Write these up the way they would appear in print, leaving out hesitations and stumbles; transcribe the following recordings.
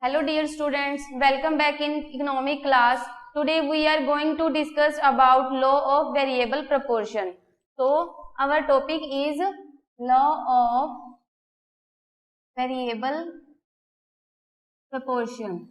Hello dear students, welcome back in economic class. Today we are going to discuss about law of variable proportion. So our topic is law of variable proportion.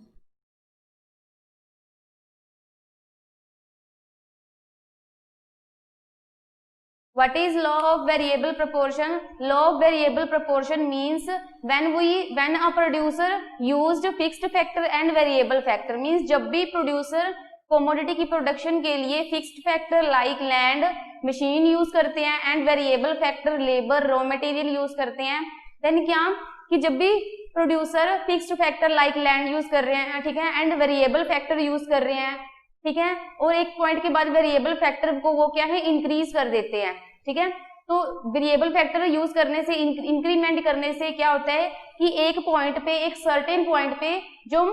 What is law of variable proportion? Law of variable proportion means when a producer used fixed factor and variable factor, means जब भी producer commodity की production के लिए fixed factor like land, machine use करते हैं and variable factor labor, raw material use करते हैं, then क्या कि जब भी producer fixed factor like land use कर रहे हैं, ठीक है, and variable factor use कर रहे हैं, ठीक है, और एक पॉइंट के बाद वेरिएबल फैक्टर को वो क्या है इंक्रीज कर देते हैं, ठीक है। तो वेरिएबल फैक्टर यूज करने से इंक्रीमेंट करने से क्या होता है कि एक पॉइंट पे, एक सर्टेन पॉइंट पे जो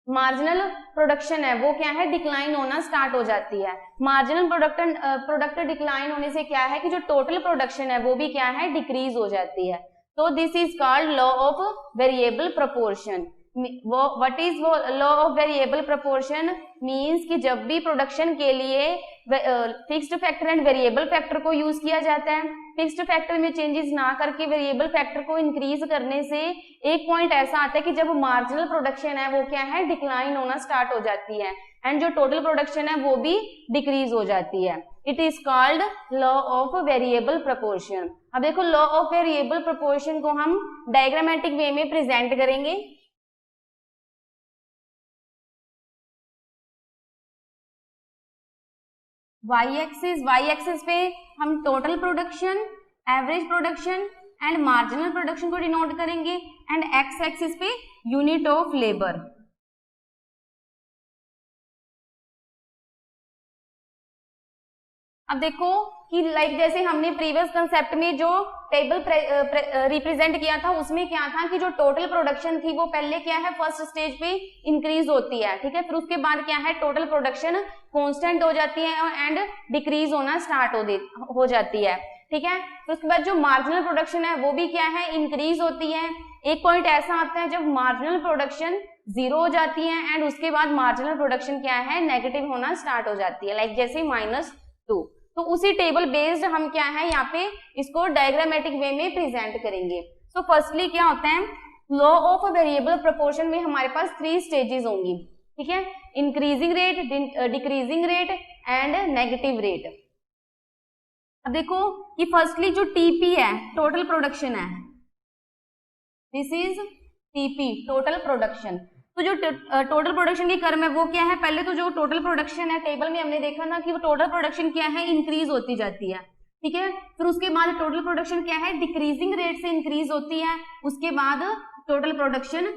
मार्जिनल प्रोडक्शन है वो क्या है डिक्लाइन होना स्टार्ट हो जाती है। मार्जिनल प्रोडक्ट डिक्लाइन होने से क्या है कि जो टोटल प्रोडक्शन है वो भी क्या है डिक्रीज हो जाती है। तो this is called law of variable proportion. What is law of variable proportion means कि जब भी प्रोडक्शन के लिए fixed factor and variable factor को यूज किया जाता है, फिक्स्ड फैक्टर में चेंजेस ना करके वेरिएबल फैक्टर को इंक्रीज करने से एक पॉइंट ऐसा आता है कि जब मार्जिनल प्रोडक्शन है वो क्या है डिक्लाइन होना स्टार्ट हो जाती है एंड जो टोटल प्रोडक्शन है वो भी डिक्रीज हो जाती है। It is called law of variable proportion. अब देखो लॉ ऑफ वेरिएबल प्रोपोर्शन को हम डायग्रामेटिक वे में प्रेजेंट करेंगे। वाई एक्सिस पे हम total production, average production and marginal production को डिनोट करेंगे एंड एक्स एक्सिस पे यूनिट ऑफ लेबर। अब देखो कि लाइक जैसे हमने प्रीवियस कंसेप्ट में जो टेबल रिप्रेजेंट किया था उसमें क्या था कि जो टोटल प्रोडक्शन थी वो पहले क्या है फर्स्ट स्टेज पे इंक्रीज होती है, ठीक है, फिर उसके बाद क्या है टोटल प्रोडक्शन कांस्टेंट हो जाती है एंड डिक्रीज होना स्टार्ट हो जाती है, ठीक है। तो उसके बाद जो मार्जिनल प्रोडक्शन है वो भी क्या है इंक्रीज होती है। एक पॉइंट ऐसा आता है जब मार्जिनल प्रोडक्शन जीरो हो जाती है एंड उसके बाद मार्जिनल प्रोडक्शन क्या है नेगेटिव होना स्टार्ट हो जाती है, लाइक जैसे -2। तो उसी टेबल बेस्ड हम क्या है यहाँ पे इसको डायग्रामेटिक वे में प्रेजेंट करेंगे। सो फर्स्टली क्या होता है लॉ ऑफ वेरिएबल प्रोपोर्शन में हमारे पास 3 स्टेजेस होंगी, ठीक है, increasing rate, decreasing rate and negative rate. अब देखो कि फर्स्टली जो टीपी है टोटल प्रोडक्शन है, this is TP total production. तो जो टोटल प्रोडक्शन की कर्व है वो क्या है, पहले तो जो टोटल प्रोडक्शन है टेबल में हमने देखा ना कि वो टोटल प्रोडक्शन क्या है इंक्रीज होती जाती है, ठीक है, फिर उसके बाद टोटल प्रोडक्शन क्या है डिक्रीजिंग रेट से इंक्रीज होती है, उसके बाद टोटल प्रोडक्शन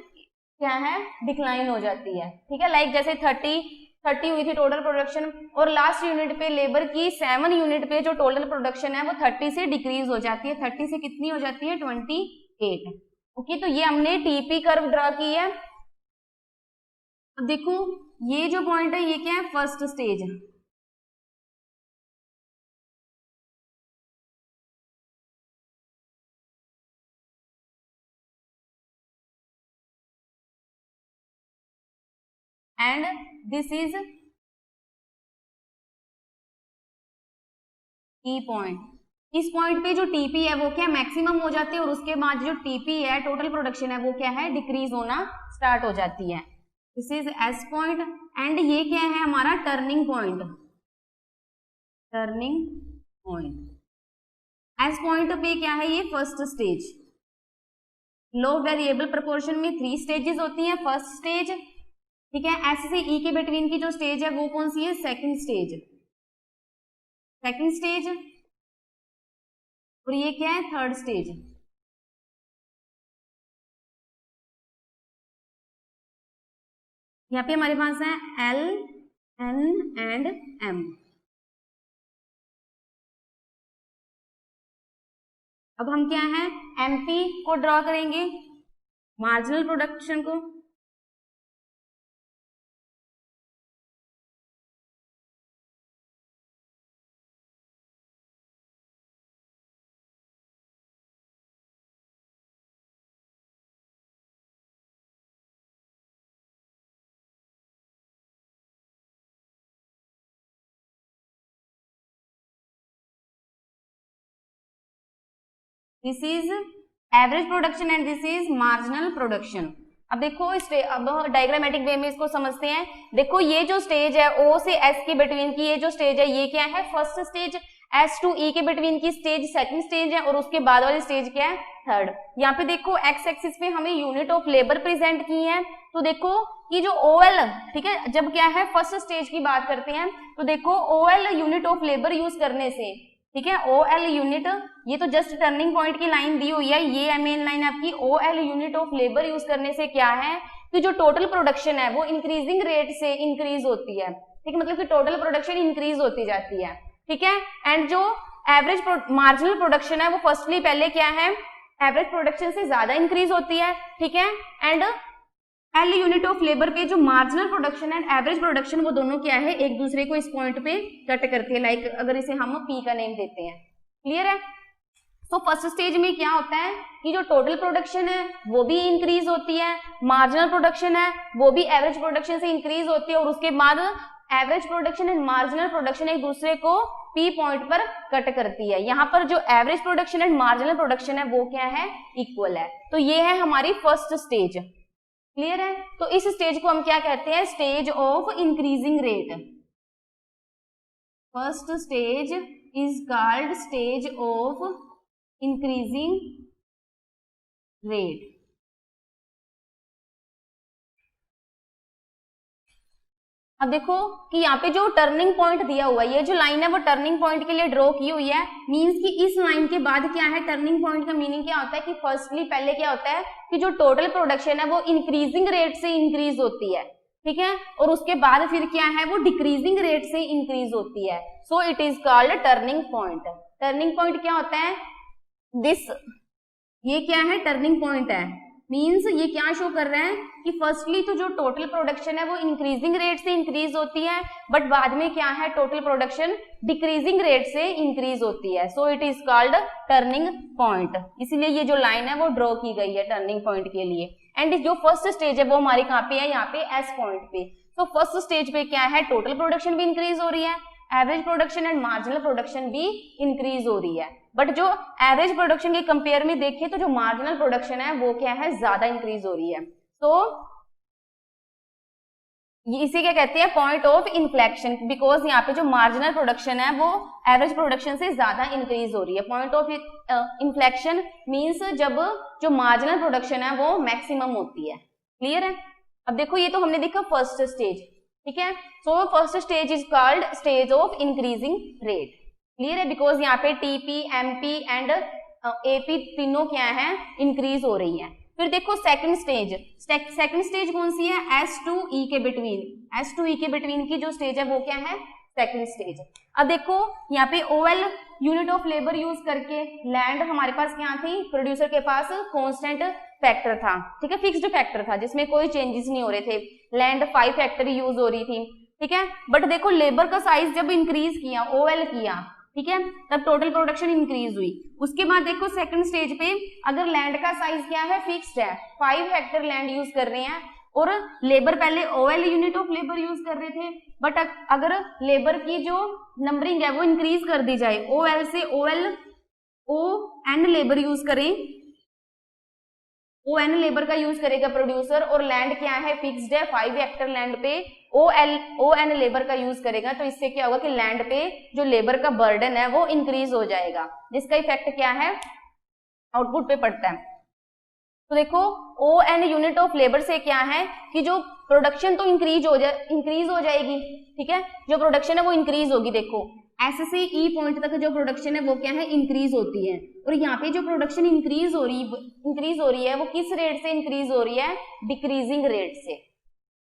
क्या है डिक्लाइन हो जाती है, ठीक है, लाइक जैसे 30 हुई थी टोटल प्रोडक्शन और लास्ट यूनिट पे लेबर की 7 यूनिट पे जो टोटल प्रोडक्शन है वो 30 से डिक्रीज हो जाती है, 30 से कितनी हो जाती है 28। ओके, तो ये हमने टीपी कर्व ड्रा की है। अब देखो ये जो पॉइंट है ये क्या है फर्स्ट स्टेज है, and this is E point. इस पॉइंट पे जो टीपी है वो क्या मैक्सिमम हो जाती है और उसके बाद जो टीपी है टोटल प्रोडक्शन है वो क्या है डिक्रीज होना स्टार्ट हो जाती है। This is S point and ये क्या है हमारा turning point, turning point. S point पे क्या है ये फर्स्ट स्टेज। लो वेरिएबल प्रोपोर्शन में 3 स्टेजेस होती हैं, फर्स्ट स्टेज, ठीक है, एस से ई के बिटवीन की जो स्टेज है वो कौन सी है सेकंड स्टेज, सेकंड स्टेज, और ये क्या है थर्ड स्टेज। यहाँ पे हमारे पास है एल, एन एंड एम। अब हम क्या है एमपी को ड्रॉ करेंगे, मार्जिनल प्रोडक्शन को, this is average production and this is marginal production. अब देखो अब डायग्रामेटिक वे में इसको समझते हैं। देखो ये जो स्टेज है O से S के बिटवीन की ये जो स्टेज है ये क्या है, first stage. S to E के बिटवीन की स्टेज सेकंड स्टेज है और उसके बाद वाली स्टेज क्या है, थर्ड। यहाँ पे देखो एक्स एक्सिस पे हमें यूनिट ऑफ लेबर प्रेजेंट की है। तो देखो कि जो OL, ठीक है, जब क्या है फर्स्ट स्टेज की बात करते हैं तो देखो OL unit of labour use करने से, ठीक है, OL यूनिट, ये तो जस्ट टर्निंग पॉइंट की लाइन दी हुई है, ये मेन लाइन आपकी। OL unit of labour use करने से क्या है कि जो टोटल प्रोडक्शन है वो इंक्रीजिंग रेट से इंक्रीज होती है, ठीक है, मतलब कि टोटल प्रोडक्शन इंक्रीज होती जाती है, ठीक है। एंड जो एवरेज मार्जिनल प्रोडक्शन है वो फर्स्टली पहले क्या है, एवरेज प्रोडक्शन से ज्यादा इंक्रीज होती है, ठीक है। And L unit of labour पे जो marginal production and average production वो दोनों क्या है, एक दूसरे को इस पॉइंट पे कट करती है। लाइक अगर इसे हम P का नेम देते हैं, क्लियर है। तो फर्स्ट स्टेज में क्या होता है कि जो टोटल प्रोडक्शन है वो भी इंक्रीज होती है, मार्जिनल प्रोडक्शन है वो भी एवरेज प्रोडक्शन से इंक्रीज होती है, और उसके बाद average production and marginal production एक दूसरे को P पॉइंट पर कट करती है। यहाँ पर जो average production and marginal production है वो क्या है, इक्वल है। तो ये है हमारी फर्स्ट स्टेज, क्लियर है। तो इस स्टेज को हम क्या कहते हैं, stage of increasing rate. First stage is called stage of increasing rate. अब देखो कि यहाँ पे जो टर्निंग पॉइंट दिया हुआ है, ये जो लाइन है वो टर्निंग पॉइंट के लिए ड्रॉ की हुई है। मींस कि इस लाइन के बाद क्या है, टर्निंग पॉइंट का मीनिंग क्या होता है कि फर्स्टली पहले क्या होता है कि जो टोटल प्रोडक्शन है वो इंक्रीजिंग रेट से इंक्रीज होती है, ठीक है, और उसके बाद फिर क्या है वो डिक्रीजिंग रेट से इंक्रीज होती है। So it is called turning point. Turning point क्या होता है, दिस, ये क्या है, टर्निंग पॉइंट है। मींस ये क्या शो कर रहा है कि फर्स्टली तो जो टोटल प्रोडक्शन है वो इंक्रीजिंग रेट से इंक्रीज होती है, बट बाद में क्या है, टोटल प्रोडक्शन डिक्रीजिंग रेट से इंक्रीज होती है। So it is called turning point. इसीलिए ये जो लाइन है वो ड्रॉ की गई है टर्निंग पॉइंट के लिए। एंड जो फर्स्ट स्टेज है वो हमारी कहाँ पे है, यहाँ पे एस पॉइंट पे। तो फर्स्ट स्टेज पे क्या है, टोटल प्रोडक्शन भी इंक्रीज हो रही है, average production and marginal production भी इंक्रीज हो रही है, बट जो एवरेज प्रोडक्शन के कंपेयर में देखिए तो जो मार्जिनल प्रोडक्शन है वो क्या है, ज्यादा इंक्रीज हो रही है। तो इसे क्या कहते हैं, पॉइंट ऑफ इन्फ्लेक्शन, बिकॉज यहाँ पे जो मार्जिनल प्रोडक्शन है वो एवरेज प्रोडक्शन से ज्यादा इंक्रीज हो रही है। पॉइंट ऑफ इन्फ्लेक्शन मींस जब जो मार्जिनल प्रोडक्शन है वो मैक्सिमम होती है, क्लियर है। अब देखो ये तो हमने देखा फर्स्ट स्टेज, ठीक है। So first stage is called stage of increasing rate, clear है, बिकॉज यहाँ पे टीपी, एमपी एंड एपी तीनों क्या है, इंक्रीज हो रही है। फिर देखो सेकंड स्टेज, सेकंड स्टेज कौन सी है, S to E के बिटवीन। S to E के बिटवीन की जो स्टेज है वो क्या है, सेकंड स्टेज। अब देखो यहाँ पे OL unit of labour use करके लैंड हमारे पास क्या थी, प्रोड्यूसर के पास कांस्टेंट फैक्टर था, ठीक है, फिक्स्ड फैक्टर था जिसमें कोई चेंजेस नहीं हो रहे थे। लैंड 5 फैक्टर यूज हो रही थी, ठीक है। बट देखो लेबर का साइज जब इंक्रीज किया, OL किया, ठीक है, तब टोटल प्रोडक्शन इंक्रीज हुई। उसके बाद देखो सेकंड स्टेज पे अगर लैंड का साइज क्या है, फिक्स्ड है, 5 हेक्टेयर लैंड यूज कर रहे हैं और लेबर पहले OL unit of labour use कर रहे थे, बट अगर लेबर की जो नंबरिंग है वो इंक्रीज कर दी जाए, OL से ON लेबर यूज करें, ON लेबर का यूज करेगा प्रोड्यूसर, और लैंड क्या है, फिक्स्ड है, 5 हेक्टेयर लैंड पे ON लेबर का यूज करेगा, तो इससे क्या होगा कि लैंड पे जो लेबर का बर्डन है वो इंक्रीज हो जाएगा, जिसका इफेक्ट क्या है, आउटपुट पे पड़ता है। तो देखो ON यूनिट ऑफ लेबर से क्या है कि जो प्रोडक्शन तो इंक्रीज हो जाएगी, ठीक है, जो प्रोडक्शन है वो इंक्रीज होगी। देखो S से E पॉइंट तक जो प्रोडक्शन है वो क्या है, इंक्रीज होती है, और यहाँ पे जो प्रोडक्शन इंक्रीज हो रही है वो किस रेट से इंक्रीज हो रही है, डिक्रीजिंग रेट से।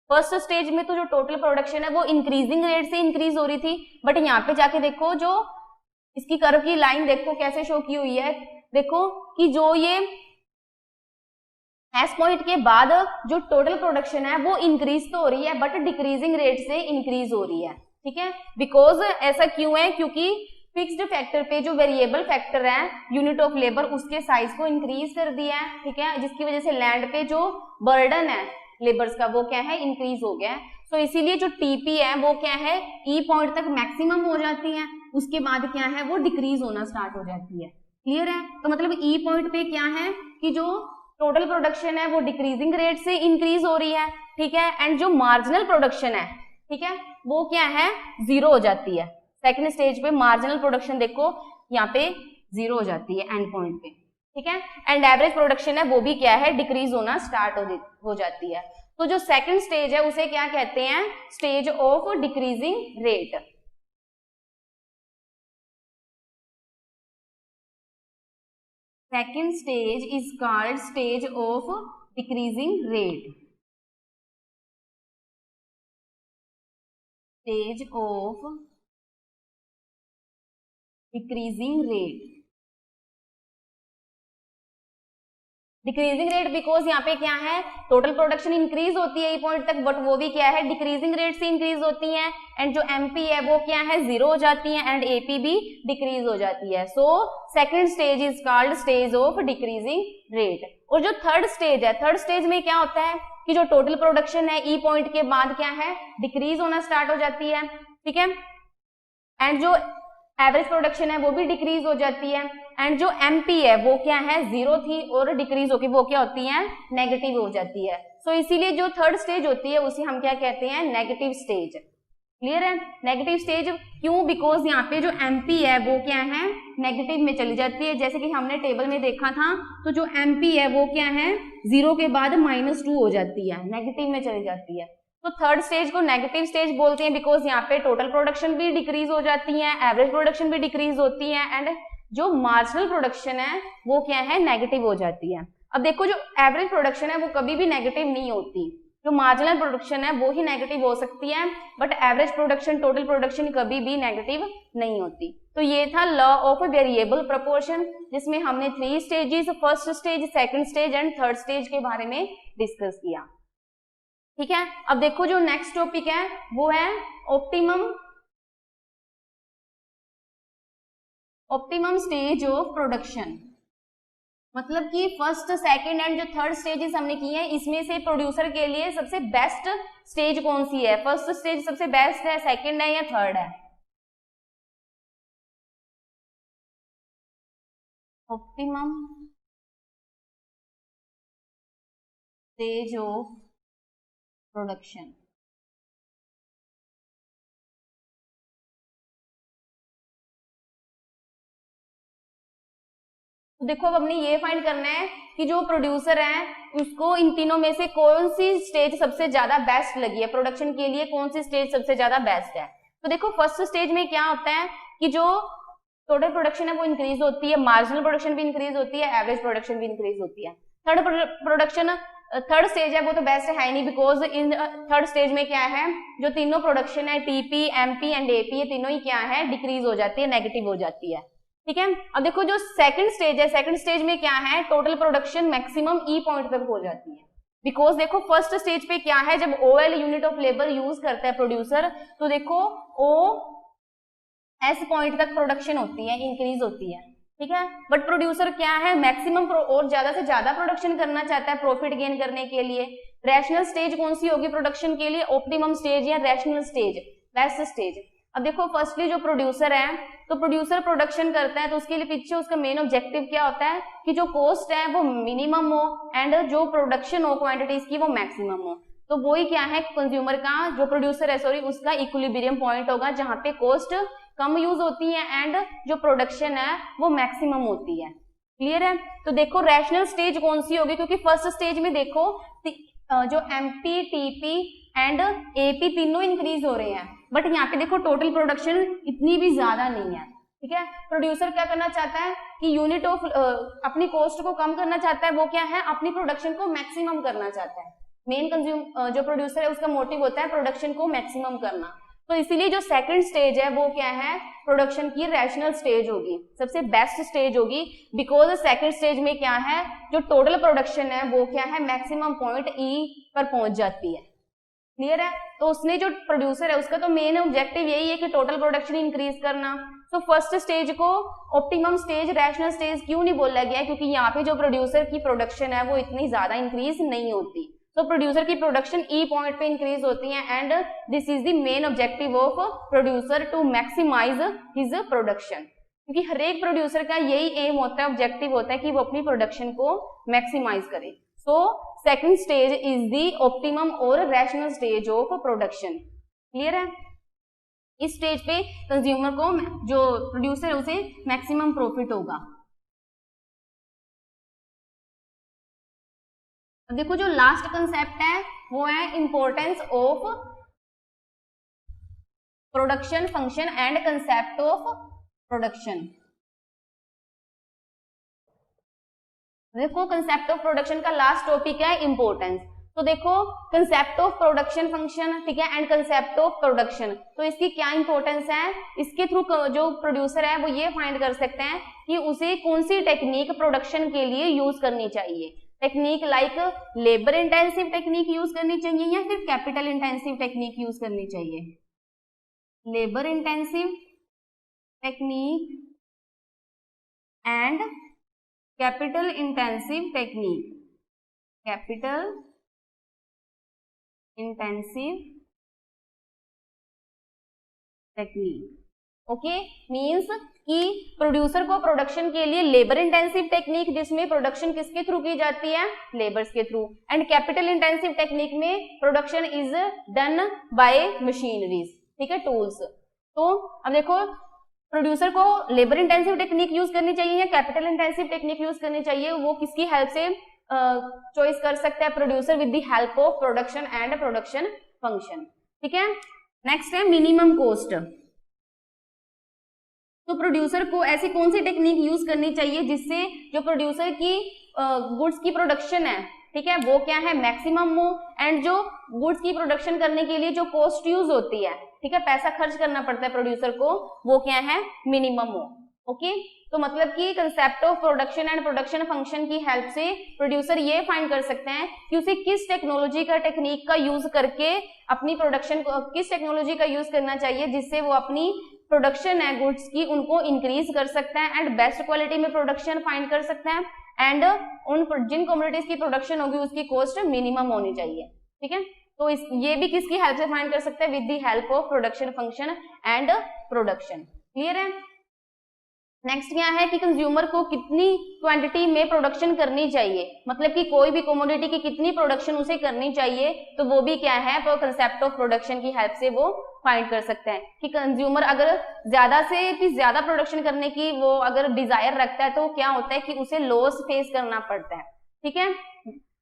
फर्स्ट स्टेज में तो जो टोटल प्रोडक्शन है वो इंक्रीजिंग रेट से इंक्रीज हो रही थी, बट यहाँ पे जाके देखो जो इसकी कर्व की लाइन देखो कैसे शो की हुई है, देखो कि जो ये एस पॉइंट के बाद जो टोटल प्रोडक्शन है वो इंक्रीज तो हो रही है बट डिक्रीजिंग रेट से इंक्रीज हो रही है, ठीक है। बिकॉज ऐसा क्यों है, क्योंकि फिक्स्ड फैक्टर पे जो वेरिएबल फैक्टर है यूनिट ऑफ लेबर उसके साइज को इंक्रीज कर दिया है, ठीक है, जिसकी वजह से लैंड पे जो बर्डन है लेबर्स का वो क्या है, इंक्रीज हो गया है। तो इसीलिए जो टीपी है वो क्या है, ई पॉइंट तक मैक्सिमम हो जाती है, उसके बाद क्या है वो डिक्रीज होना स्टार्ट हो जाती है, क्लियर है? तो मतलब ई पॉइंट पे क्या है कि जो टोटल प्रोडक्शन है वो डिक्रीजिंग रेट से इंक्रीज हो रही है, ठीक है, एंड जो मार्जिनल प्रोडक्शन है, ठीक है, वो क्या है, जीरो हो जाती है। सेकंड स्टेज पे मार्जिनल प्रोडक्शन देखो यहाँ पे जीरो हो जाती है एंड पॉइंट पे, ठीक है, एंड एवरेज प्रोडक्शन है वो भी क्या है, डिक्रीज होना स्टार्ट हो जाती है। तो जो सेकंड स्टेज है उसे क्या कहते हैं, stage of decreasing rate. Second stage is called stage of decreasing rate. Stage of decreasing rate. Decreasing rate because यहाँ पे क्या है, टोटल प्रोडक्शन इंक्रीज होती है ई पॉइंट तक, बट वो भी क्या है, डिक्रीजिंग रेट से इंक्रीज होती है, एंड जो एमपी है वो क्या है, जीरो हो जाती है, एंड एपी भी डिक्रीज हो जाती है। सो second stage is called stage of decreasing rate. और जो थर्ड स्टेज है, थर्ड स्टेज में क्या होता है कि जो टोटल प्रोडक्शन है ई पॉइंट के बाद क्या है, डिक्रीज होना स्टार्ट हो जाती है, ठीक है, एंड जो एवरेज प्रोडक्शन है वो भी डिक्रीज हो जाती है, एंड जो एमपी है वो क्या है, जीरो थी और डिक्रीज होकर वो क्या होती है, नेगेटिव हो जाती है। सो इसीलिए जो थर्ड स्टेज होती है उसे हम क्या कहते हैं, नेगेटिव स्टेज। क्लियर है? नेगेटिव स्टेज क्यों, बिकॉज यहाँ पे जो एमपी है वो क्या है, नेगेटिव में चली जाती है। जैसे कि हमने टेबल में देखा था, तो जो एमपी है वो क्या है, जीरो के बाद -2 हो जाती है, नेगेटिव में चली जाती है। तो थर्ड स्टेज को नेगेटिव स्टेज बोलते हैं बिकॉज यहाँ पे टोटल प्रोडक्शन भी डिक्रीज हो जाती है, एवरेज प्रोडक्शन भी डिक्रीज होती है, एंड जो मार्जिनल प्रोडक्शन है वो क्या है, नेगेटिव हो जाती है। अब देखो जो एवरेज प्रोडक्शन है वो कभी भी नेगेटिव नहीं होती, जो मार्जिनल प्रोडक्शन है वो ही नेगेटिव हो सकती है, but average production, total production कभी भी नेगेटिव नहीं होती। तो ये था लॉ ऑफ वेरिएबल प्रोपोर्शन, जिसमें हमने 3 stages, first stage, second stage and third stage के बारे में डिस्कस किया, ठीक है। अब देखो जो नेक्स्ट टॉपिक है वो है ऑप्टिमम स्टेज ऑफ प्रोडक्शन। मतलब कि फर्स्ट, सेकंड एंड जो थर्ड स्टेजेस हमने की है, इसमें से प्रोड्यूसर के लिए सबसे बेस्ट स्टेज कौन सी है, फर्स्ट स्टेज सबसे बेस्ट है, सेकंड है या थर्ड है? Optimum stage of production. तो देखो अब हमने ये फाइंड करना है कि जो प्रोड्यूसर है उसको इन तीनों में से कौन सी स्टेज सबसे ज्यादा बेस्ट लगी है, प्रोडक्शन के लिए कौन सी स्टेज सबसे ज्यादा बेस्ट है। तो देखो फर्स्ट स्टेज में क्या होता है कि जो टोटल प्रोडक्शन है वो इंक्रीज होती है, मार्जिनल प्रोडक्शन भी इंक्रीज होती है, एवरेज प्रोडक्शन भी इंक्रीज होती है। थर्ड स्टेज है वो तो बेस्ट है नहीं, बिकॉज इन थर्ड स्टेज में क्या है, जो तीनों प्रोडक्शन है टीपी, एमपी एंड एपी, ये तीनों ही क्या है, डिक्रीज हो जाती है, नेगेटिव हो जाती है, ठीक है। अब देखो जो सेकंड स्टेज है, सेकंड स्टेज में क्या है, टोटल प्रोडक्शन मैक्सिमम ई पॉइंट तक हो जाती है, बिकॉज देखो फर्स्ट स्टेज पे क्या है, जब OL unit of labour use करता है प्रोड्यूसर, तो देखो ओ एस पॉइंट तक प्रोडक्शन होती है, इंक्रीज होती है, ठीक है। बट प्रोड्यूसर क्या है, मैक्सिमम और ज्यादा से ज्यादा प्रोडक्शन करना चाहता है प्रॉफिट गेन करने के लिए। रैशनल स्टेज कौन सी होगी प्रोडक्शन के लिए, ऑप्टिमम स्टेज या रैशनल स्टेज, बेस्ट स्टेज। अब देखो फर्स्टली जो प्रोड्यूसर है, तो प्रोड्यूसर प्रोडक्शन करता है तो उसके लिए पीछे उसका मेन ऑब्जेक्टिव क्या होता है कि जो कॉस्ट है वो मिनिमम हो एंड जो प्रोडक्शन हो क्वांटिटीज की वो मैक्सिमम हो। तो वो ही क्या है, कंज्यूमर का, जो प्रोड्यूसर है सॉरी, उसका इक्विलिब्रियम पॉइंट होगा जहां पे कॉस्ट कम यूज होती है एंड जो प्रोडक्शन है वो मैक्सिमम होती है। क्लियर है? तो देखो रैशनल स्टेज कौन सी होगी, क्योंकि फर्स्ट स्टेज में देखो जो एमपी, टीपी एंड एपी तीनों इंक्रीज हो रहे हैं, बट यहाँ पे देखो टोटल प्रोडक्शन इतनी भी ज्यादा नहीं है, ठीक है। प्रोड्यूसर क्या करना चाहता है कि यूनिट ऑफ अपनी कॉस्ट को कम करना चाहता है, वो क्या है, अपनी प्रोडक्शन को मैक्सिमम करना चाहता है। मेन जो प्रोड्यूसर है उसका मोटिव होता है प्रोडक्शन को मैक्सिमम करना। तो इसीलिए जो सेकंड स्टेज है वो क्या है, प्रोडक्शन की रैशनल स्टेज होगी, सबसे बेस्ट स्टेज होगी, बिकॉज सेकंड स्टेज में क्या है, जो टोटल प्रोडक्शन है वो क्या है, मैक्सिमम पॉइंट ई पर पहुंच जाती है। क्लियर है? तो उसने जो प्रोड्यूसर है उसका तो मेन ऑब्जेक्टिव यही है कि टोटल प्रोडक्शन इंक्रीज करना। तो फर्स्ट स्टेज को ऑप्टिमम स्टेज, रैशनल स्टेज क्यों नहीं बोला गया, क्योंकि यहाँ पे जो प्रोड्यूसर की प्रोडक्शन है वो इतनी ज्यादा इंक्रीज नहीं होती, तो प्रोड्यूसर की प्रोडक्शन ई पॉइंट पे इंक्रीज होती है and this is the main objective of producer to maximise his production. क्योंकि हर एक प्रोड्यूसर का यही एम होता है, ऑब्जेक्टिव होता है कि वो अपनी प्रोडक्शन को मैक्सिमाइज करे। So second stage is the optimum और rational stage of production. Clear है? इस स्टेज पे कंज्यूमर को, जो प्रोड्यूसर है, उसे मैक्सिमम प्रॉफिट होगा। अब देखो जो लास्ट कंसेप्ट है वो है importance of production function and concept of production. देखो कंसेप्ट ऑफ प्रोडक्शन का लास्ट टॉपिक है इंपॉर्टेंस। तो देखो कंसेप्ट ऑफ प्रोडक्शन फंक्शन, ठीक है, एंड कंसेप्ट ऑफ प्रोडक्शन, तो इसकी क्या इंपॉर्टेंस है? इसके थ्रू जो प्रोड्यूसर है वो ये फाइंड कर सकते हैं कि उसे कौन सी टेक्निक प्रोडक्शन के लिए यूज करनी चाहिए। Technique like labour intensive technique use करनी चाहिए या फिर कैपिटल इंटेंसिव टेक्निक यूज करनी चाहिए। Labour intensive technique and capital intensive technique. Capital intensive technique, okay, means कि प्रोड्यूसर को प्रोडक्शन के लिए लेबर इंटेंसिव टेक्निक, जिसमें प्रोडक्शन किसके थ्रू की जाती है? लेबर्स के through, and capital intensive technique में production is done by machineries, ठीक है, टूल्स। तो अब देखो प्रोड्यूसर को लेबर इंटेंसिव टेक्निक यूज करनी चाहिए या कैपिटल इंटेंसिव टेक्निक यूज करनी चाहिए, वो किसकी हेल्प से चॉइस कर सकता है? Producer with the help of production and production function, ठीक है। नेक्स्ट है मिनिमम कॉस्ट। तो प्रोड्यूसर को ऐसी कौन सी टेक्निक यूज करनी चाहिए जिससे जो प्रोड्यूसर की गुड्स की प्रोडक्शन है, ठीक है, वो क्या है? मैक्सिमम हो, एंड जो गुड्स की प्रोडक्शन करने के लिए जो कॉस्ट यूज होती है, ठीक है, पैसा खर्च करना पड़ता है प्रोड्यूसर को, वो क्या है? मिनिमम हो। ओके, तो मतलब कि concept of production and production function की हेल्प से प्रोड्यूसर ये फाइंड कर सकते हैं कि उसे किस टेक्नोलॉजी का टेक्निक का यूज करके अपनी प्रोडक्शन को, किस टेक्नोलॉजी का यूज करना चाहिए जिससे वो अपनी प्रोडक्शन है गुड्स की उनको इंक्रीज कर सकता है एंड बेस्ट क्वालिटी में प्रोडक्शन फाइंड कर सकता है, एंड उन जिन कम्युनिटीज की प्रोडक्शन होगी उसकी कॉस्ट मिनिमम होनी चाहिए, ठीक है। तो ये भी किसकी हेल्प से फाइंड कर सकते हैं? With the help of production function and production. Clear है? नेक्स्ट क्या है कि कंज्यूमर को कितनी क्वांटिटी में प्रोडक्शन करनी चाहिए, मतलब कि कोई भी कमोडिटी की कितनी प्रोडक्शन उसे करनी चाहिए, तो वो भी क्या है? वो कंसेप्ट ऑफ प्रोडक्शन की हेल्प से वो फाइंड कर सकते हैं कि कंज्यूमर अगर ज्यादा से भी ज्यादा प्रोडक्शन करने की वो अगर डिजायर रखता है तो क्या होता है कि उसे लॉस फेस करना पड़ता है, ठीक है।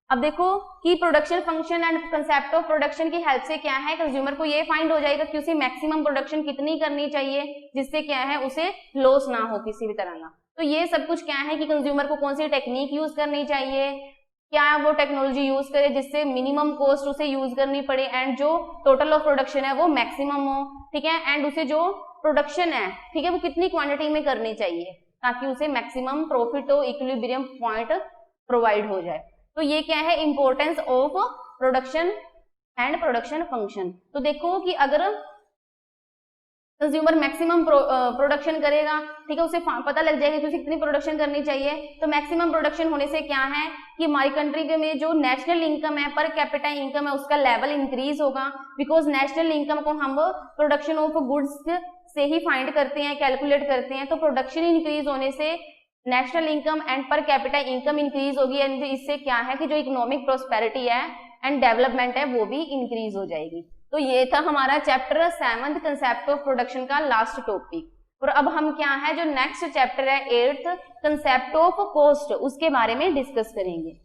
अब देखो कि production function and concept of production की हेल्प से क्या है, कंज्यूमर को ये फाइंड हो जाएगा कि उसे मैक्सिमम प्रोडक्शन कितनी करनी चाहिए जिससे क्या है उसे लॉस ना हो किसी भी तरह का। तो ये सब कुछ क्या है कि कंज्यूमर को कौन सी टेक्निक यूज करनी चाहिए, क्या वो टेक्नोलॉजी यूज करे जिससे मिनिमम कॉस्ट उसे यूज करनी पड़े एंड जो टोटल ऑफ प्रोडक्शन है वो मैक्सिमम हो, ठीक है, एंड उसे जो प्रोडक्शन है, ठीक है, वो कितनी क्वांटिटी में करनी चाहिए ताकि उसे मैक्सिमम प्रॉफिट हो, इक्विलिब्रियम पॉइंट प्रोवाइड हो जाए। तो ये क्या है? Importance of production and production function. तो देखो कि अगर कंज्यूमर मैक्सिमम प्रोडक्शन करेगा, ठीक है, उसे पता लग जाएगा कि उसे कितनी प्रोडक्शन करनी चाहिए। तो मैक्सिमम प्रोडक्शन होने से क्या है कि हमारी कंट्री में जो नेशनल इनकम है, पर कैपिटा इनकम है, उसका लेवल इंक्रीज होगा, बिकॉज नेशनल इनकम को हम प्रोडक्शन ऑफ गुड्स से ही फाइंड करते हैं, कैलकुलेट करते हैं। तो प्रोडक्शन इंक्रीज होने से national income and per capita income increase होगी एंड इससे क्या है कि जो इकोनॉमिक प्रोस्पेरिटी है एंड डेवलपमेंट है वो भी इंक्रीज हो जाएगी। तो ये था हमारा चैप्टर 7 कंसेप्ट ऑफ प्रोडक्शन का लास्ट टॉपिक। और अब हम क्या है जो नेक्स्ट चैप्टर है 8th कंसेप्ट ऑफ कॉस्ट, उसके बारे में डिस्कस करेंगे।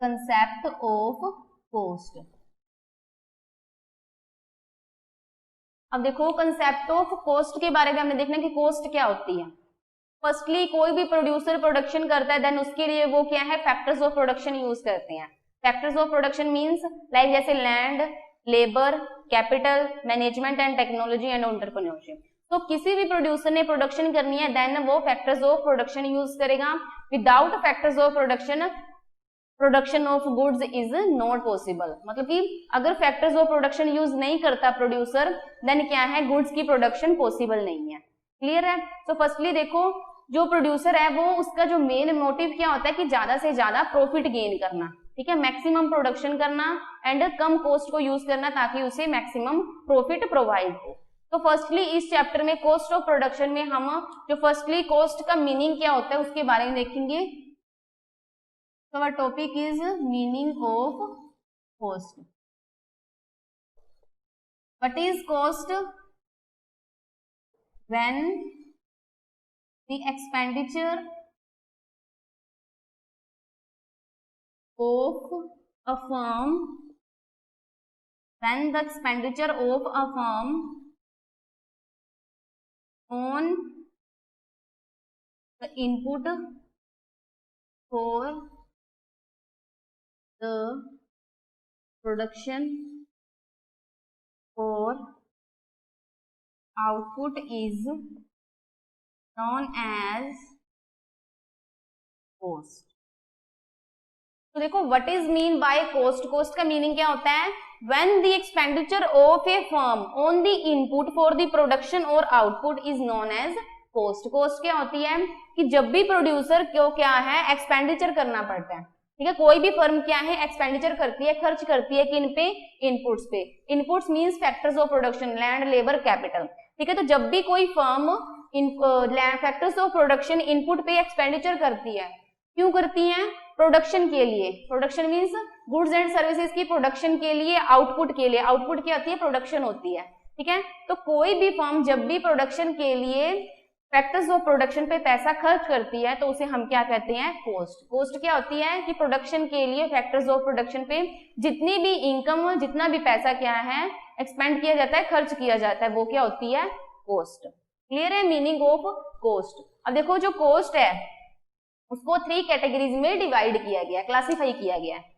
Concept of cost. अब देखो कंसेप्ट ऑफ कॉस्ट के बारे में हमने देखना कि कॉस्ट क्या होती है। फर्स्टली कोई भी प्रोड्यूसर प्रोडक्शन करता है देन उसके लिए वो क्या है? फैक्टर्स ऑफ प्रोडक्शन यूज करते हैं। Factors of production means like जैसे land, labour, capital, management and technology and entrepreneurship. तो किसी भी प्रोड्यूसर ने प्रोडक्शन करनी है देन वो फैक्टर्स ऑफ प्रोडक्शन यूज करेगा। Without factors of production of goods is not possible. मतलब कि अगर फैक्टर्स ऑफ प्रोडक्शन यूज नहीं करता प्रोड्यूसर देन क्या है? गुड्स की प्रोडक्शन पॉसिबल नहीं है। क्लियर है? तो फर्स्टली देखो जो प्रोड्यूसर है वो उसका जो मेन मोटिव क्या होता है कि ज्यादा से ज्यादा प्रॉफिट गेन करना, ठीक है, मैक्सिमम प्रोडक्शन करना एंड कम कॉस्ट को यूज करना ताकि उसे मैक्सिमम प्रॉफिट प्रोवाइड हो। तो फर्स्टली इस चैप्टर में कॉस्ट ऑफ प्रोडक्शन में हम जो फर्स्टली कॉस्ट का मीनिंग क्या होता है उसके बारे में देखेंगे। तो our topic is meaning of cost. What is cost? When the expenditure of a firm, when the expenditure of a firm on the input for the production or output is known as cost। तो देखो what is mean by cost. Cost का meaning क्या होता है? When the expenditure of a firm on the input for the production और output is known as cost. Cost क्या होती है कि जब भी प्रोड्यूसर को क्या है एक्सपेंडिचर करना पड़ता है, ठीक है, कोई भी फर्म क्या है एक्सपेंडिचर करती है, खर्च करती है किन पे? इनपुट्स पे। Inputs means factors of production, land, labour, capital, ठीक है। तो जब भी कोई firm factors of production input पे एक्सपेंडिचर करती है, क्यों करती है? प्रोडक्शन के लिए। Production means goods and services की प्रोडक्शन के लिए, आउटपुट के लिए। आउटपुट क्या होती है? प्रोडक्शन होती है, ठीक है। तो कोई भी फर्म जब भी प्रोडक्शन के लिए फैक्टर्स ऑफ प्रोडक्शन पे पैसा खर्च करती है तो उसे हम क्या कहते हैं? कॉस्ट। कॉस्ट क्या होती है कि प्रोडक्शन के लिए फैक्टर्स ऑफ प्रोडक्शन पे जितनी भी इनकम, जितना भी पैसा क्या है एक्सपेंड किया जाता है, खर्च किया जाता है, वो क्या होती है? कॉस्ट। क्लियर है मीनिंग ऑफ कॉस्ट? अब देखो जो कॉस्ट है उसको 3 कैटेगरीज में डिवाइड किया गया, क्लासिफाई किया गया है।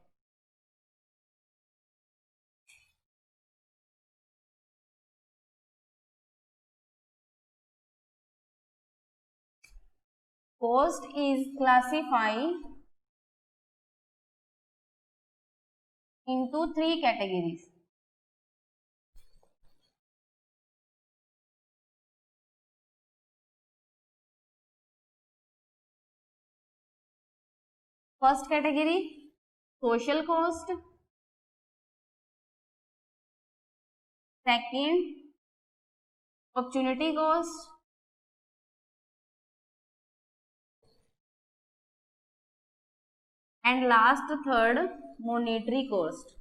Cost is classified into 3 categories. First category social cost, second opportunity cost, and last third monetary cost।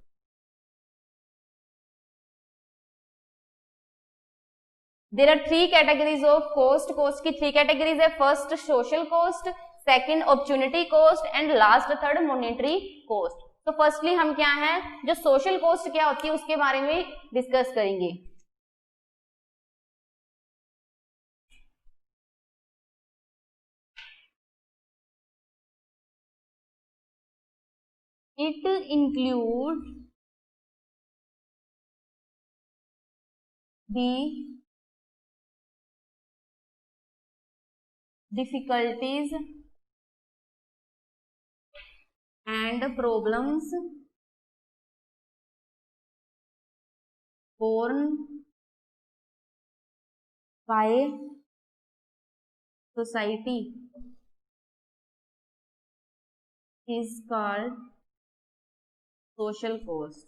There are 3 categories of cost। cost की 3 categories है। first social cost, second opportunity cost and last third monetary cost। तो firstly हम क्या है जो social cost क्या होती है उसके बारे में डिस्कस करेंगे। It includes the difficulties and problems borne by society is called social cost।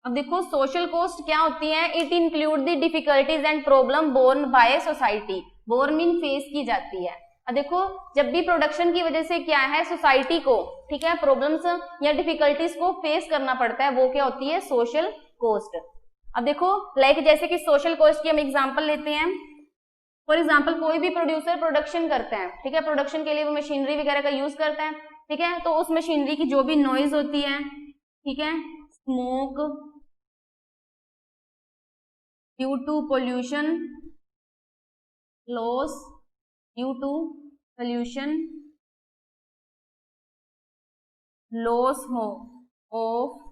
अब देखो सोशल कॉस्ट क्या होती है? It include the difficulties and problem borne by society. Borne mean face की जाती है। अब देखो जब भी प्रोडक्शन की वजह से क्या है सोसाइटी को, ठीक है, प्रॉब्लम्स या डिफिकल्टीज को फेस करना पड़ता है, वो क्या होती है? Social cost. अब देखो लाइक जैसे कि सोशल कॉस्ट की हम एग्जांपल लेते हैं। फॉर एग्जांपल कोई भी प्रोड्यूसर प्रोडक्शन करता है, ठीक है, प्रोडक्शन के लिए वो मशीनरी वगैरह का यूज करता है, ठीक है, तो उस मशीनरी की जो भी नॉइज होती है, ठीक है, smoke due to pollution, loss due to pollution, loss of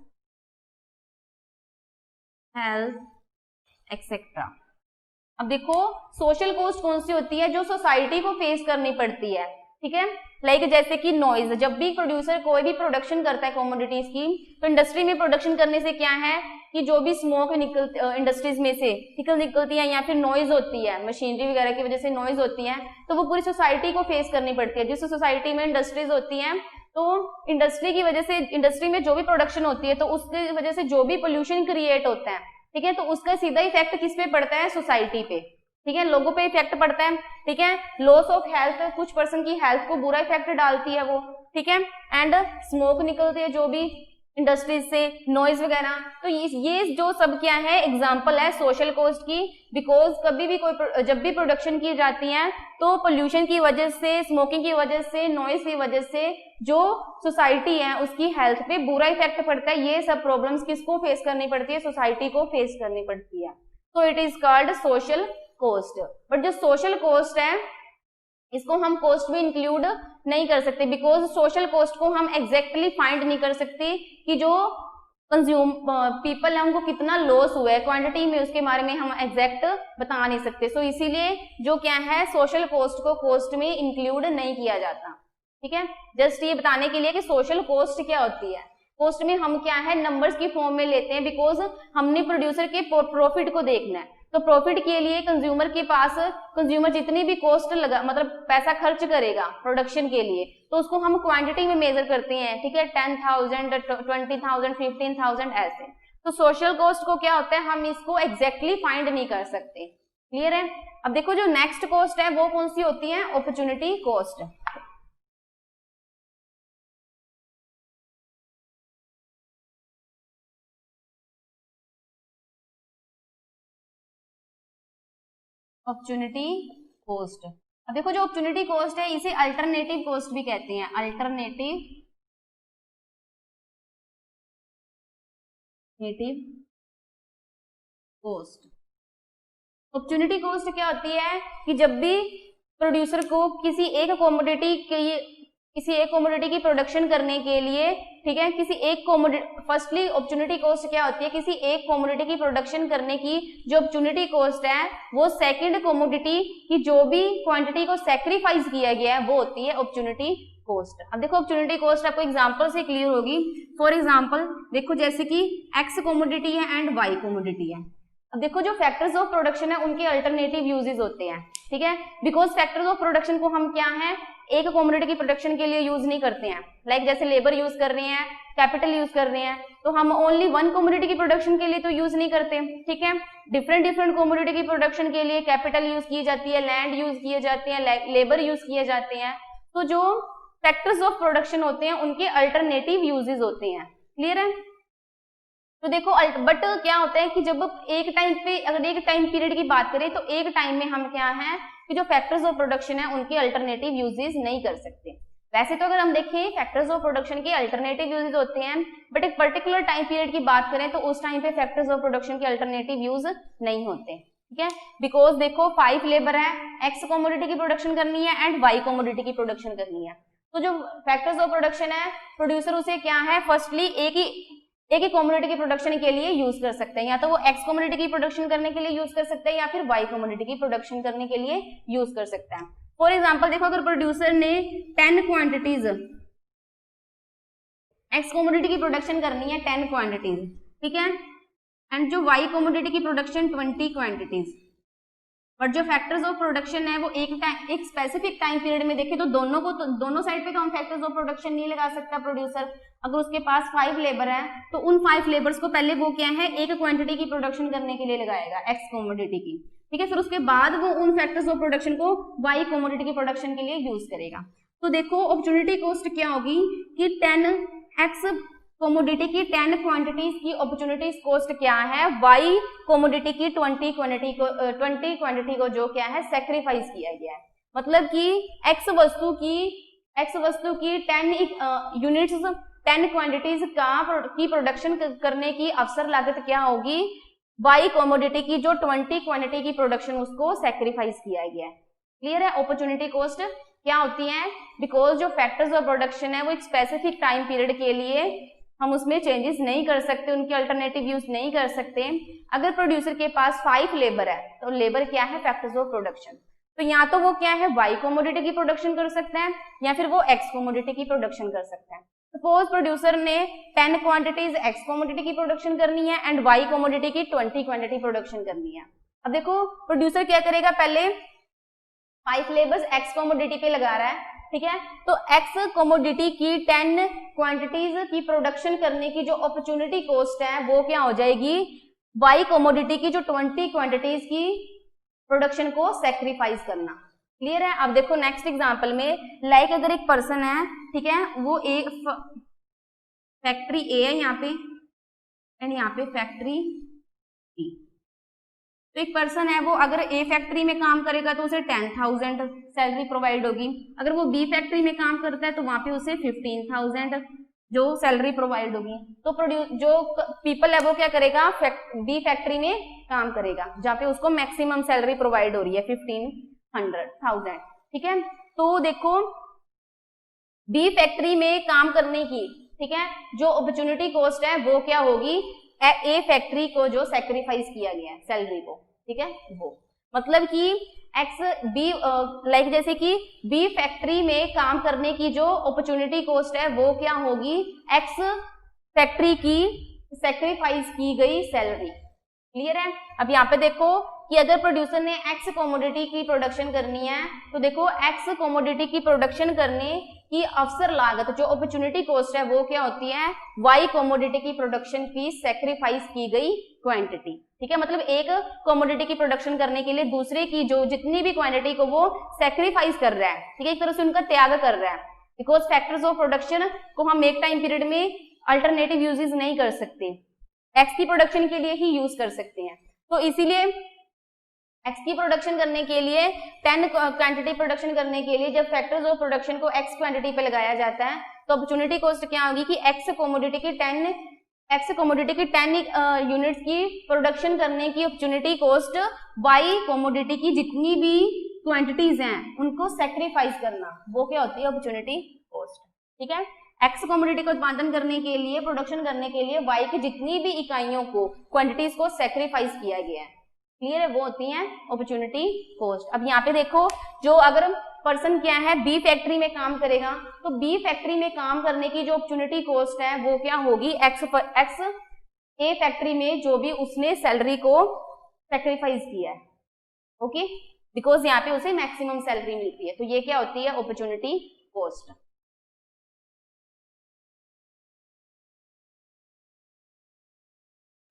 health etcetera. अब देखो सोशल कॉस्ट कौन सी होती है? जो सोसाइटी को फेस करनी पड़ती है, ठीक है, लाइक जैसे कि नॉइज। जब भी प्रोड्यूसर कोई भी प्रोडक्शन करता है कमोडिटीज की, तो इंडस्ट्री में प्रोडक्शन करने से क्या है कि जो भी स्मोक इंडस्ट्रीज में से निकलती है या फिर नॉइज होती है, मशीनरी वगैरह की वजह से नॉइज होती है, तो वो पूरी सोसाइटी को फेस करनी पड़ती है। जिस सोसाइटी में इंडस्ट्रीज होती हैं तो इंडस्ट्री की वजह से, इंडस्ट्री में जो भी प्रोडक्शन होती है तो उसकी वजह से जो भी पोल्यूशन क्रिएट होता है, ठीक है, तो उसका सीधा इफेक्ट किस पे पड़ता है? सोसाइटी पे, ठीक है, लोगों पे इफेक्ट पड़ता है, ठीक है। लॉस ऑफ हेल्थ, कुछ पर्सन की हेल्थ को बुरा इफेक्ट डालती है वो, ठीक है। एंड स्मोक निकलती है जो भी इंडस्ट्रीज से, नॉइज वगैरह, तो ये जो सब क्या है? एग्जांपल है सोशल कॉस्ट की। बिकॉज कभी भी जब भी प्रोडक्शन की जाती है तो पोल्यूशन की वजह से, स्मोकिंग की वजह से, नॉइज की वजह से जो सोसाइटी है उसकी हेल्थ पे बुरा इफेक्ट पड़ता है। ये सब प्रॉब्लम्स किसको फेस करनी पड़ती है? सोसाइटी को फेस करनी पड़ती है। तो it is called social cost. But जो सोशल कॉस्ट है इसको हम कॉस्ट में इंक्लूड नहीं कर सकते, बिकॉज सोशल कॉस्ट को हम एग्जैक्टली फाइंड नहीं कर सकते कि जो कंज्यूम पीपल है उनको कितना लॉस हुआ है क्वांटिटी में, उसके बारे में हम एग्जैक्ट बता नहीं सकते। सो इसीलिए जो क्या है, सोशल कॉस्ट को कॉस्ट में इंक्लूड नहीं किया जाता, ठीक है। जस्ट ये बताने के लिए कि सोशल कॉस्ट क्या होती है। कॉस्ट में हम क्या है, नंबर्स की फॉर्म में लेते हैं, बिकॉज हमने प्रोड्यूसर के प्रॉफिट को देखना है। तो प्रॉफिट के लिए कंज्यूमर के पास, कंज्यूमर जितनी भी कॉस्ट लगा, मतलब पैसा खर्च करेगा प्रोडक्शन के लिए, तो उसको हम क्वांटिटी में मेजर करते हैं, ठीक है, 10,000, 20,000, 15,000 ऐसे। तो सोशल कॉस्ट को क्या होता है, हम इसको एग्जैक्टली फाइंड नहीं कर सकते। क्लियर है? अब देखो जो नेक्स्ट कॉस्ट है वो कौन सी होती है? Opportunity cost. Opportunity cost. अब देखो जो अपॉर्चुनिटी कॉस्ट है इसे अल्टरनेटिव कॉस्ट भी कहते हैं, अल्टरनेटिव कॉस्ट। अपॉर्चुनिटी कॉस्ट क्या होती है कि जब भी प्रोड्यूसर को किसी एक कमोडिटी की प्रोडक्शन करने के लिए, ठीक है, किसी एक कमोडिटी, फर्स्टली अपॉर्चुनिटी कॉस्ट क्या होती है? किसी एक कमोडिटी की प्रोडक्शन करने की जो अपॉर्चुनिटी कॉस्ट है वो सेकंड कमोडिटी की जो भी क्वांटिटी को सैक्रिफाइस किया गया है वो होती है अपॉर्चुनिटी कॉस्ट। अब देखो अपॉर्चुनिटी कॉस्ट आपको एग्जांपल से क्लियर होगी। फॉर एग्जांपल देखो जैसे कि एक्स कमोडिटी है एंड वाई कमोडिटी है। अब देखो जो फैक्टर्स ऑफ प्रोडक्शन है उनके अल्टरनेटिव यूजेस होते हैं, ठीक है, बिकॉज फैक्टर्स ऑफ प्रोडक्शन को हम क्या है, एक कमोडिटी की प्रोडक्शन के लिए यूज नहीं करते हैं। लाइक जैसे लेबर यूज कर रहे हैं, कैपिटल यूज कर रहे हैं, तो हम ओनली वन कमोडिटी की प्रोडक्शन के लिए तो यूज नहीं करते, ठीक है। डिफरेंट कमोडिटी की प्रोडक्शन के लिए कैपिटल यूज की जाती है, लैंड यूज किए जाते हैं, लेबर यूज किए जाते हैं। तो जो फैक्टर्स ऑफ प्रोडक्शन होते हैं उनके अल्टरनेटिव यूजेस होते हैं। क्लियर है? तो देखो बट क्या होता है कि जब एक टाइम पे, अगर एक टाइम पीरियड की बात करें तो एक टाइम में हम क्या है कि जो फैक्टर्स ऑफ प्रोडक्शन है उनके अल्टरनेटिव यूजेस नहीं कर सकते। वैसे तो अगर हम देखें फैक्टर्स ऑफ प्रोडक्शन के अल्टरनेटिव यूजेस होते हैं, बट एक पर्टिकुलर टाइम पीरियड की बात करें तो उस टाइम पे फैक्टर्स ऑफ प्रोडक्शन के अल्टरनेटिव यूज नहीं होते, ठीक है। बिकॉज देखो 5 लेबर है, एक्स कमोडिटी की प्रोडक्शन करनी है एंड वाई कमोडिटी की प्रोडक्शन करनी है। तो जो फैक्टर्स ऑफ प्रोडक्शन है प्रोड्यूसर उसे क्या है, फर्स्टली एक ही कमोडिटी की प्रोडक्शन के लिए यूज कर सकते हैं, या तो वो एक्स कमोडिटी की प्रोडक्शन करने के लिए यूज कर सकते हैं या फिर वाई कमोडिटी की प्रोडक्शन करने के लिए यूज कर सकता है। फॉर एग्जांपल देखो अगर प्रोड्यूसर ने 10 क्वांटिटीज एक्स कमोडिटी की प्रोडक्शन करनी है, 10 क्वांटिटीज, ठीक है, एंड जो वाई कमोडिटी की प्रोडक्शन 20 क्वांटिटीज, बट जो फैक्टर्स ऑफ प्रोडक्शन है वो एक स्पेसिफिक टाइम पीरियड में देखें तो दोनों साइड पे तो हम फैक्टर्स ऑफ प्रोडक्शन नहीं लगा सकता प्रोड्यूसर। अगर उसके पास 5 लेबर है तो उन 5 लेबर्स को पहले वो क्या है, एक क्वांटिटी की प्रोडक्शन करने के लिए लगाएगा एक्स कमोडिटी की, ठीक है, फिर उसके बाद वो उन फैक्टर्स ऑफ प्रोडक्शन को वाई कमोडिटी की प्रोडक्शन के लिए यूज करेगा। तो देखो अपॉर्चुनिटी कॉस्ट क्या होगी कि 10 एक्स कमोडिटी की 10 क्वांटिटीज की अपॉर्चुनिटीज कॉस्ट क्या है, वाई कमोडिटी की 20 क्वांटिटी को जो क्या है सैक्रिफाइस किया गया है। मतलब कि एक्स वस्तु की 10 यूनिट्स 10 क्वांटिटीज की प्रोडक्शन करने की अवसर लागत क्या होगी, वाई कमोडिटी की जो 20 क्वांटिटी की प्रोडक्शन उसको सैक्रिफाइस किया गया है। क्लियर है? अपॉर्चुनिटी कॉस्ट क्या होती है, बिकॉज जो फैक्टर्स ऑफ प्रोडक्शन है वो एक स्पेसिफिक टाइम पीरियड के लिए हम उसमें चेंजेस नहीं कर सकते, उनके अल्टरनेटिव यूज नहीं कर सकते। अगर प्रोड्यूसर के पास 5 लेबर है तो लेबर क्या है, फैक्टर्स ऑफ प्रोडक्शन, तो या तो वो क्या है वाई कमोडिटी की प्रोडक्शन कर सकता है या फिर वो एक्स कमोडिटी की प्रोडक्शन कर सकता है। सपोज प्रोड्यूसर ने 10 क्वांटिटीज एक्स कमोडिटी की प्रोडक्शन करनी है एंड वाई कमोडिटी की 20 क्वांटिटी प्रोडक्शन करनी है। अब देखो प्रोड्यूसर क्या करेगा, पहले 5 लेबर्स एक्स कमोडिटी पे लगा रहा है, ठीक है। तो एक्स कमोडिटी की 10 क्वांटिटीज की प्रोडक्शन करने की जो अपॉर्चुनिटी कॉस्ट है वो क्या हो जाएगी, वाई कमोडिटी की जो 20 क्वांटिटीज की प्रोडक्शन को सेक्रीफाइस करना। क्लियर है। अब देखो नेक्स्ट एग्जांपल में लाइक अगर एक पर्सन है, ठीक है, वो एक फैक्ट्री ए है यहाँ पे एंड यहाँ पे फैक्ट्री बी। तो एक पर्सन है वो अगर ए फैक्ट्री में काम करेगा तो उसे 10,000 सैलरी प्रोवाइड होगी, अगर वो बी फैक्ट्री में काम करता है तो वहां पे उसे 15,000 जो सैलरी प्रोवाइड होगी। तो जो पीपल है वो क्या करेगा, बी फैक्ट्री में काम करेगा जहाँ पे उसको मैक्सिमम सैलरी प्रोवाइड हो रही है 15,000, ठीक है। तो देखो बी फैक्ट्री में काम करने की, ठीक है, जो अपॉर्चुनिटी कॉस्ट है वो क्या होगी, ए फैक्ट्री को जो सैक्रिफाइस किया गया है सैलरी को, ठीक है, वो मतलब कि एक्स बी लाइक जैसे कि बी फैक्ट्री में काम करने की जो अपॉर्चुनिटी कॉस्ट है वो क्या होगी, एक्स फैक्ट्री की सैक्रिफाइस की गई सैलरी। क्लियर है। अब यहाँ पे देखो कि अगर प्रोड्यूसर ने एक्स कमोडिटी की प्रोडक्शन करनी है तो देखो एक्स कमोडिटी की प्रोडक्शन करने की अवसर लागत जो अपॉर्चुनिटी कॉस्ट है वो क्या होती है, वाई कमोडिटी की प्रोडक्शन की सैक्रिफाइस की गई क्वांटिटी, ठीक है। मतलब एक कमोडिटी की प्रोडक्शन करने के लिए दूसरे की जो जितनी भी क्वांटिटी को वो सैक्रिफाइस कर रहा है, ठीक है, एक तरह से उनका त्याग कर रहा है, बिकॉज फैक्टर्स ऑफ प्रोडक्शन को हम एक टाइम पीरियड में अल्टरनेटिव यूजेस नहीं कर सकते, एक्स की प्रोडक्शन के लिए ही यूज कर सकते हैं। तो इसीलिए एक्स की प्रोडक्शन करने के लिए 10 क्वांटिटी प्रोडक्शन करने के लिए जब फैक्टर्स ऑफ प्रोडक्शन को एक्स क्वांटिटी पे लगाया जाता है तो अपॉर्चुनिटी कॉस्ट क्या होगी कि एक्स कमोडिटी की 10 यूनिट्स की प्रोडक्शन करने की अपॉर्चुनिटी कॉस्ट वाई कमोडिटी की जितनी भी क्वांटिटीज हैं उनको सैक्रिफाइस करना, वो क्या होती है अपॉर्चुनिटी कॉस्ट, ठीक है। एक्स कमोडिटी को उत्पादन करने के लिए प्रोडक्शन करने के लिए वाई की जितनी भी इकाइयों को क्वांटिटीज को सैक्रिफाइस किया गया है, क्लियर है, वो होती है अपॉर्चुनिटी कॉस्ट। अब यहाँ पे देखो जो अगर पर्सन क्या है बी फैक्ट्री में काम करेगा तो बी फैक्ट्री में काम करने की जो अपॉर्चुनिटी कॉस्ट है वो क्या होगी, एक्स ए फैक्ट्री में जो भी उसने सैलरी को सैक्रिफाइस किया है, ओके, बिकॉज यहाँ पे उसे मैक्सिमम सैलरी मिलती है, तो ये क्या होती है अपॉर्चुनिटी कॉस्ट।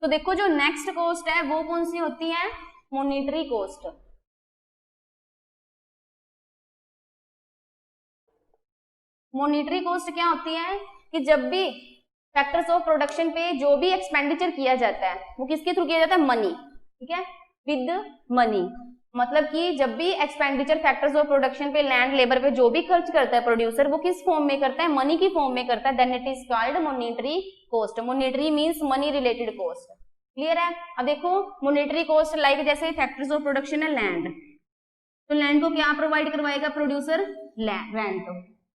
तो देखो जो नेक्स्ट कॉस्ट है वो कौन सी होती है, मॉनेटरी कॉस्ट। मॉनेटरी कॉस्ट क्या होती है कि जब भी फैक्टर्स ऑफ प्रोडक्शन पे जो भी एक्सपेंडिचर किया जाता है वो किसके थ्रू किया जाता है, मनी, ठीक है, विद मनी। मतलब कि जब भी एक्सपेंडिचर फैक्टर्स ऑफ प्रोडक्शन पे लैंड लेबर पे जो भी खर्च करता है प्रोड्यूसर वो किस फॉर्म में करता है, मनी की फॉर्म में करता है, then it is called monetary cost. Monetary means money related cost. Clear है। अब देखो मॉनेटरी कॉस्ट लाइक जैसे फैक्टर्स ऑफ प्रोडक्शन है लैंड, तो लैंड को क्या प्रोवाइड करवाएगा प्रोड्यूसर, रेंट,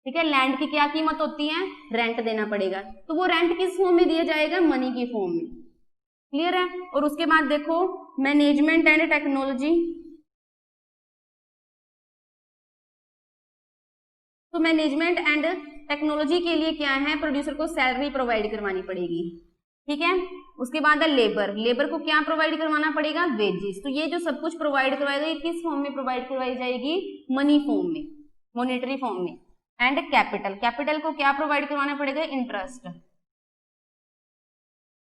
ठीक है। लैंड की क्या कीमत होती है, रेंट देना पड़ेगा, तो वो रेंट किस फॉर्म में दिया जाएगा, मनी की फॉर्म में। क्लियर है। और उसके बाद देखो मैनेजमेंट एंड टेक्नोलॉजी, तो मैनेजमेंट एंड टेक्नोलॉजी के लिए क्या है, प्रोड्यूसर को सैलरी प्रोवाइड करवानी पड़ेगी, ठीक है। उसके बाद लेबर, लेबर को क्या प्रोवाइड करवाना पड़ेगा, वेजेस। तो ये जो सब कुछ प्रोवाइड करवाएगा ये किस फॉर्म में प्रोवाइड करवाई जाएगी, मनी फॉर्म में, मॉनेटरी फॉर्म में। एंड कैपिटल, कैपिटल को क्या प्रोवाइड करवाना पड़ेगा, interest.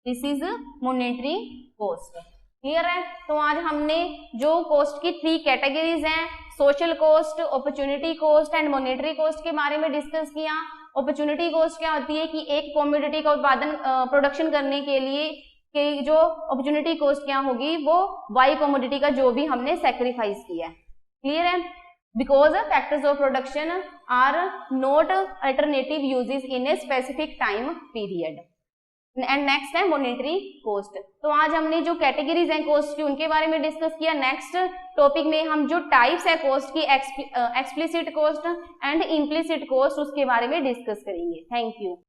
This is monetary cost. Clear है। तो आज हमने जो कॉस्ट की 3 कैटेगरीज हैं, social cost, opportunity cost and monetary cost के बारे में डिस्कस किया। अपॉर्चुनिटी कॉस्ट क्या होती है कि एक कमोडिटी का उत्पादन प्रोडक्शन करने के लिए कि जो अपॉर्चुनिटी कॉस्ट क्या होगी वो वाई कमोडिटी का जो भी हमने सैक्रिफाइस किया है। क्लियर है। Because factors of production are not alternative uses in a specific time period. And next है मॉनेटरी कॉस्ट। तो आज हमने जो कैटेगरीज हैं कॉस्ट की उनके बारे में डिस्कस किया। नेक्स्ट टॉपिक में हम जो टाइप्स है कॉस्ट की, explicit cost and implicit cost, उसके बारे में डिस्कस करेंगे। Thank you.